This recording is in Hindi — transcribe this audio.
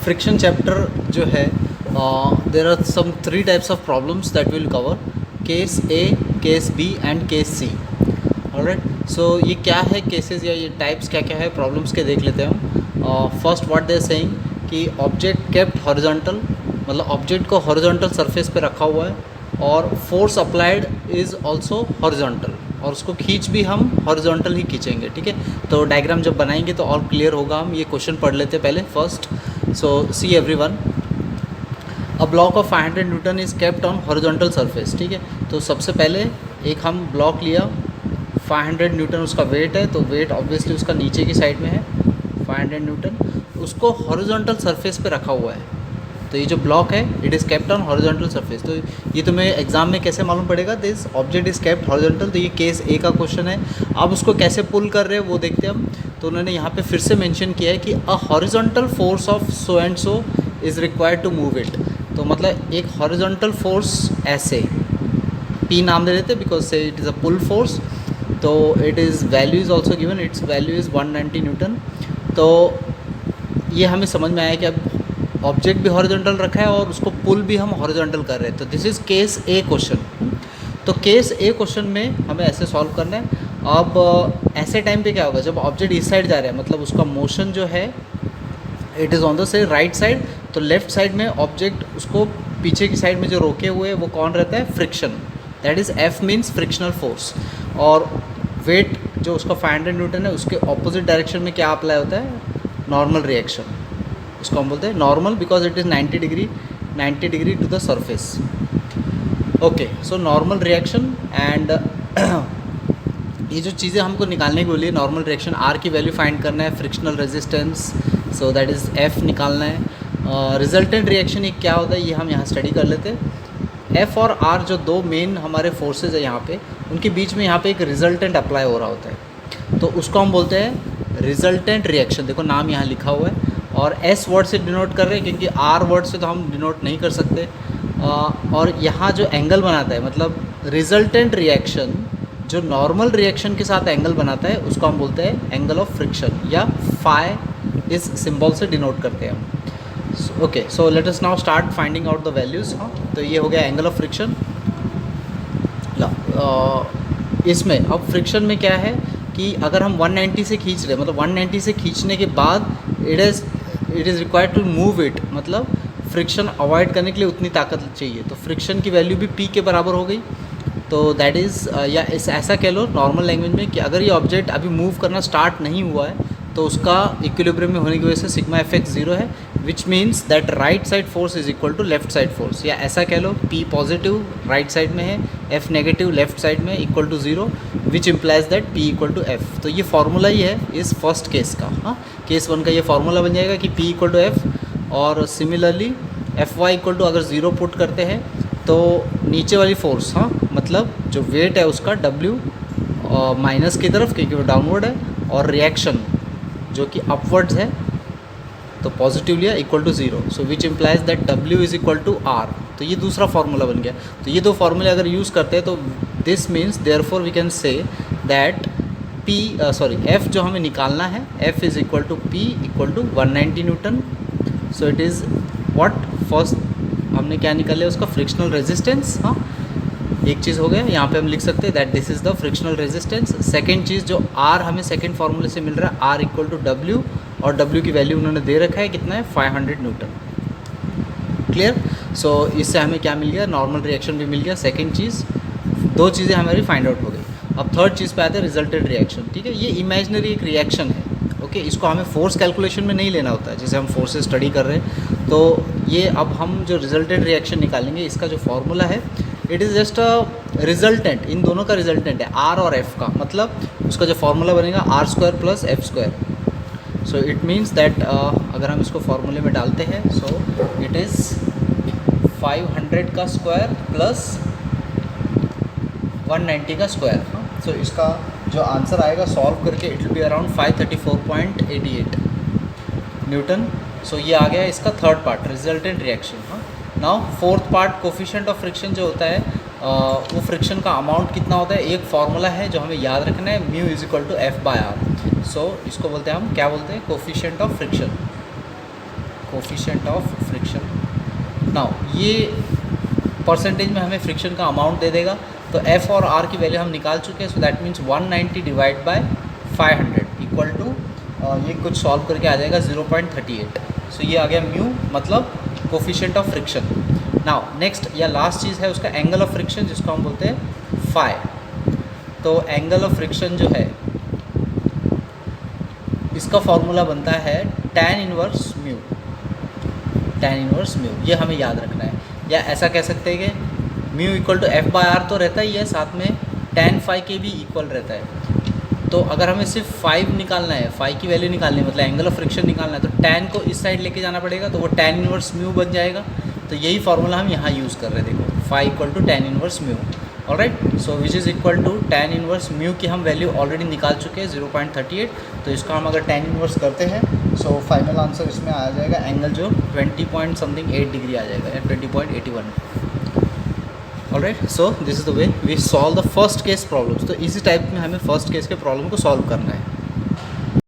फ्रिक्शन चैप्टर जो है there are some 3 types of problems that will cover, case A, case B and case C. Alright, so ये क्या है केसेस या ये टाइप्स क्या क्या है प्रॉब्लम्स के, देख लेते हैं हम। First what they are saying कि ऑब्जेक्ट केप्ट हॉरिजॉन्टल, मतलब ऑब्जेक्ट को हॉरिजॉन्टल सरफेस पे रखा हुआ है और force applied is also horizontal, और उसको खींच भी हम हॉरिजॉन्टल ही खींचेंगे। ठीक है, तो डायग्राम जब बनाएंगे तो और क्लियर होगा। हम ये क्वेश्चन पढ़ लेते हैं पहले first. So see everyone, a block of 500 Newton is kept on horizontal surface. ठीक है, तो सबसे पहले एक हम ब्लॉक लिया, 500 न्यूटन उसका वेट है, तो वेट ऑब्वियसली उसका नीचे की साइड में है 500 न्यूटन, उसको हॉरिजॉन्टल सरफेस पे रखा हुआ है। तो ये जो ब्लॉक है it is kept on horizontal surface. तो ये तुम्हें एग्जाम में कैसे मालूम पड़ेगा, this object is kept horizontal. तो ये केस ए का क्वेश्चन है। अब उसको कैसे पुल कर रहे हैं वो देखते हैं हम। तो उन्होंने यहाँ पे फिर से मेंशन किया है कि a horizontal force of so and so is required to move it. तो मतलब एक हॉरिजॉन्टल फोर्स ऐसे पी नाम दे देते बिकॉज से it is a pull force. तो it is value is also given, it's value is 190 newton. तो ये हमें समझ में आया कि अब ऑब्जेक्ट भी हॉरिजॉन्टल रखा है और उसको पुल भी हम हॉरिजॉन्टल कर रहे हैं। तो this is case A question. तो केस ए क्वेश्चन में हमें ऐसे सॉल्व करना है। अब ऐसे टाइम पे क्या होगा, जब ऑब्जेक्ट इस साइड जा रहा है, मतलब उसका मोशन जो है इट इज़ ऑन द से राइट साइड, तो लेफ्ट साइड में ऑब्जेक्ट उसको पीछे की साइड में जो रोके हुए है वो कौन रहता है, friction. That is F means frictional force. और वेट जो उसका 500 न्यूटन है उसके ऑपोजिट डायरेक्शन में क्या अप्लाई होता है, नॉर्मल रिएक्शन। इसको हम बोलते हैं normal because it is 90 degree to the surface. Okay, so normal reaction and ये जो चीज़ें हमको निकालने के बोली है, नॉर्मल रिएक्शन, आर की वैल्यू फाइंड करना है, frictional resistance, so that is F निकालना है। रिजल्टेंट रिएक्शन ये क्या होता है ये हम यहाँ स्टडी कर लेते हैं। एफ और आर जो दो मेन हमारे फोर्सेज है यहाँ पे, उनके बीच में यहाँ पे एक रिजल्टेंट अप्लाई हो रहा होता है, तो उसको हम बोलते हैं रिजल्टेंट रिएक्शन। देखो नाम यहाँ लिखा हुआ है और एस वर्ड से डिनोट कर रहे हैं क्योंकि आर वर्ड से तो हम डिनोट नहीं कर सकते। और यहाँ जो एंगल बनाता है, मतलब रिजल्टेंट रिएक्शन जो नॉर्मल रिएक्शन के साथ एंगल बनाता है उसको हम बोलते हैं एंगल ऑफ फ्रिक्शन, या फाई इस सिंबल से डिनोट करते हैं हम। Okay, so let us now start finding out the values. हाँ, तो ये हो गया एंगल ऑफ फ्रिक्शन। इसमें अब फ्रिक्शन में क्या है कि अगर हम 190 से खींच रहे हैं, मतलब 190 से खींचने के बाद it is required to move it, मतलब फ्रिक्शन अवॉइड करने के लिए उतनी ताकत चाहिए। तो फ्रिक्शन की वैल्यू भी पी के बराबर हो गई। तो दैट इज़ या इस ऐसा कह लो नॉर्मल लैंग्वेज में कि अगर ये ऑब्जेक्ट अभी मूव करना स्टार्ट नहीं हुआ है तो उसका इक्विलिब्रियम में होने की वजह से सिग्मा एफ एक्स 0 है, which means that right side force is equal to left side force. या ऐसा कह लो पी पॉजिटिव राइट साइड में है, एफ नेगेटिव लेफ्ट साइड में, equal to 0, which implies that P equal to F. तो ये फार्मूला ही है इस फर्स्ट केस का। हाँ, केस 1 का ये फार्मूला बन जाएगा कि पी इक्वल टू एफ, और similarly F Y equal to अगर 0 पुट करते हैं तो नीचे वाली फोर्स, हाँ मतलब जो वेट है उसका डब्ल्यू माइनस की तरफ क्योंकि वो डाउनवर्ड है, और रिएक्शन जो कि अपवर्ड्स है तो पॉजिटिव लिया equal to 0, so which implies that W is equal to R. तो ये दूसरा फार्मूला बन गया। तो ये दो फार्मूले अगर यूज़ करते हैं तो this means therefore we can say that P F जो हमें निकालना है, F is equal to P equal to 190 newton. So it is what, first हमने क्या निकाला उसका फ्रिक्शनल रेजिस्टेंस। हाँ, एक चीज़ हो गया, यहाँ पे हम लिख सकते हैं that this is the frictional resistance. Second चीज़ जो आर हमें सेकंड फार्मूले से मिल रहा है, आर इक्वल टू डब्ल्यू, और डब्ल्यू की वैल्यू उन्होंने दे रखा है कितना है, 500 न्यूटन। क्लियर। सो इससे हमें क्या मिल गया, नॉर्मल रिएक्शन भी मिल गया। सेकेंड चीज़, दो चीज़ें हमारी फाइंड आउट हो गई। अब थर्ड चीज़ पे आते हैं रिजल्टेंट रिएक्शन। ठीक है, ये इमेजिनरी एक रिएक्शन है। ओके, इसको हमें फोर्स कैलकुलेशन में नहीं लेना होता है, जैसे हम फोर्सेस स्टडी कर रहे हैं। तो ये अब हम जो रिजल्टेंट रिएक्शन निकालेंगे, इसका जो फॉर्मूला है it is just a resultant, इन दोनों का रिजल्टेंट है आर और एफ का, मतलब उसका जो फॉर्मूला बनेगा R square plus F square. So it means that अगर हम इसको फॉर्मूले में डालते हैं, सो इट इज़ 500 का स्क्वायर प्लस 190 का स्क्वायर। सो इसका जो आंसर आएगा सॉल्व करके it will be around 534.88 newton. So ये आ गया इसका थर्ड पार्ट, रिजल्टेंट रिएक्शन। हाँ, now fourth part, coefficient of friction जो होता है वो फ्रिक्शन का अमाउंट कितना होता है, एक फार्मूला है जो हमें याद रखना है, mu is equal to F by R. So इसको बोलते हैं हम, क्या बोलते हैं, coefficient of friction. Coefficient of friction. Now ये परसेंटेज में हमें फ्रिक्शन का अमाउंट दे देगा, तो एफ और आर की वैल्यू हम निकाल चुके हैं। So that means 190 divide by 500 equal to ये कुछ सॉल्व करके आ जाएगा 0.38। सो ये आ गया म्यू, मतलब coefficient of friction. Now next या लास्ट चीज़ है उसका एंगल ऑफ फ्रिक्शन, जिसको हम बोलते हैं फाई। तो एंगल ऑफ फ्रिक्शन जो है इसका फॉर्मूला बनता है tan inverse mu. tan inverse mu ये हमें याद रखना है, या ऐसा कह सकते हैं कि mu equal to F by R तो रहता ही है, साथ में tan फाई के भी इक्वल रहता है। तो अगर हमें सिर्फ 5 निकालना है, फाई की वैल्यू निकालनी है, मतलब एंगल ऑफ फ्रिक्शन निकालना है, तो tan को इस साइड लेके जाना पड़ेगा, तो वो tan इनवर्स म्यू बन जाएगा। तो यही फार्मूला हम यहाँ यूज़ कर रहे हैं, देखो phi equal to tan inverse mu. Alright, so which is equal to tan inverse mu की हम वैल्यू ऑलरेडी निकाल चुके हैं 0.38। तो इसका हम अगर tan इनवर्स करते हैं, सो फाइनल आंसर इसमें आ जाएगा एंगल जो 20.8 डिग्री आ जाएगा, या 20.81। Alright, so this is the way we solve the first case problems. तो इसी टाइप में हमें फर्स्ट केस के प्रॉब्लम को सॉल्व करना है।